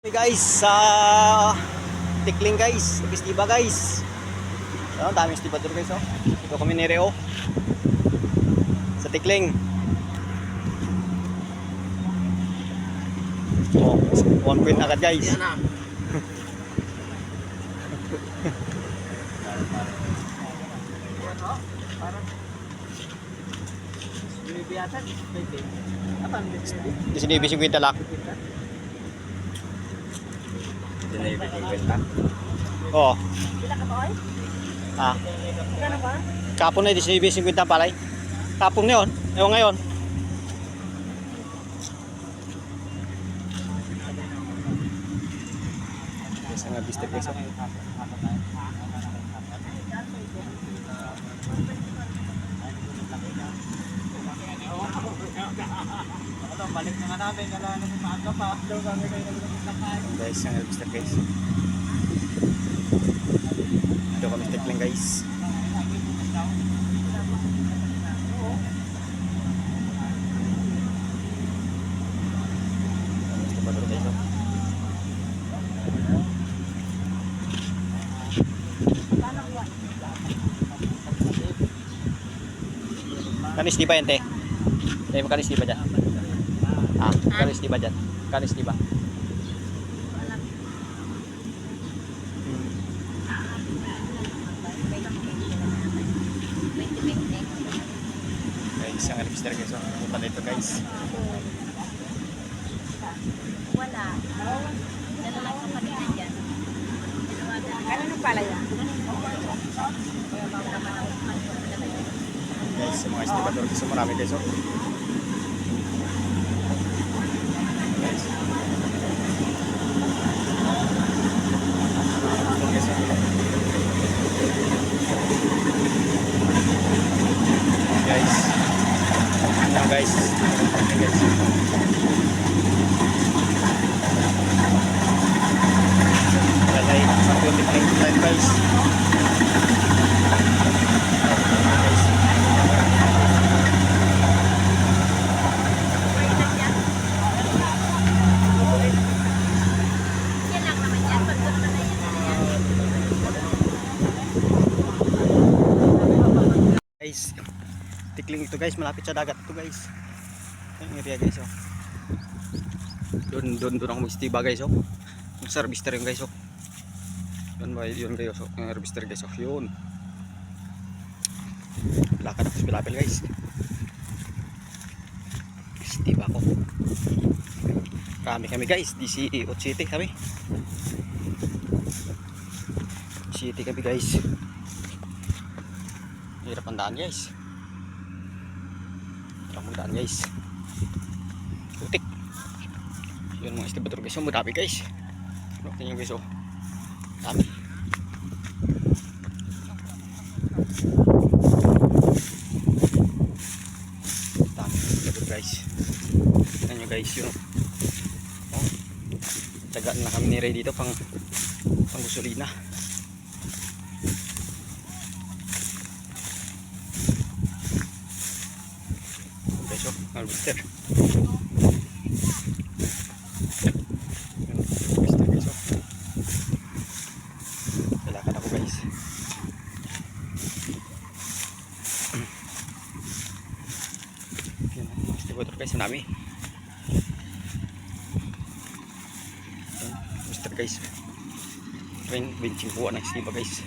Hey guys, sa Tikling guys, Istiba guys. Ang daming estibador guys oh. Ito kami ni Reo. Sa Tikling. Oh, 1 point agad guys. Yan na. Di sini ibig 50 lak. Oh. Ah. Kapon na di sini ibig 50 palay. Kapon na yun. Ewan ngayon. Sa nga bistek guys. Balik na nga namin, wala na sa maaga pa. Daw kami kayo naglalakad. Guys, ang bistek guys. Ito kami Tikling guys. Kanis di ba yan, te? Te, kanis di ba dyan? Ah, kanis di ba dyan? Kanis di ba? Guys, ang alipster guys. Punta dito guys. Wala. Dala lang sa kanina dyan. Ano pala yan? Guys, sa mga estibador guys, marami guys oh. Guys. Guys. Ano guys? Guys. Lalay, sa Tikling time guys. Yan lang naman yan. Pagod na yan. Guys, Tikling ito guys, malapit sa dagat ito guys. Yung area guys oh. Doon ako mag-istiba guys oh. Yung sa harvester yun guys oh. Yun guys oh. Yung harvester guys oh. Yun. Lakad ako sa Pilapil guys. Istiba ko. Kami guys, DC City kami. City kami guys. Hirap ang daan guys. Hirap ang daan guys. Putik. Yun mga estibador guys. Marami guys. Tingnan guys oh. Dami. Dami estibador guys. Tingnan nyo guys yun. Oh. Tagaan na kami ni Ray dito pang gasolina. Harvester. Harvester guys oh. Lalakad ako guys. Yan ang distributor guys, marami. Harvester guys. Benching po ng istiba guys.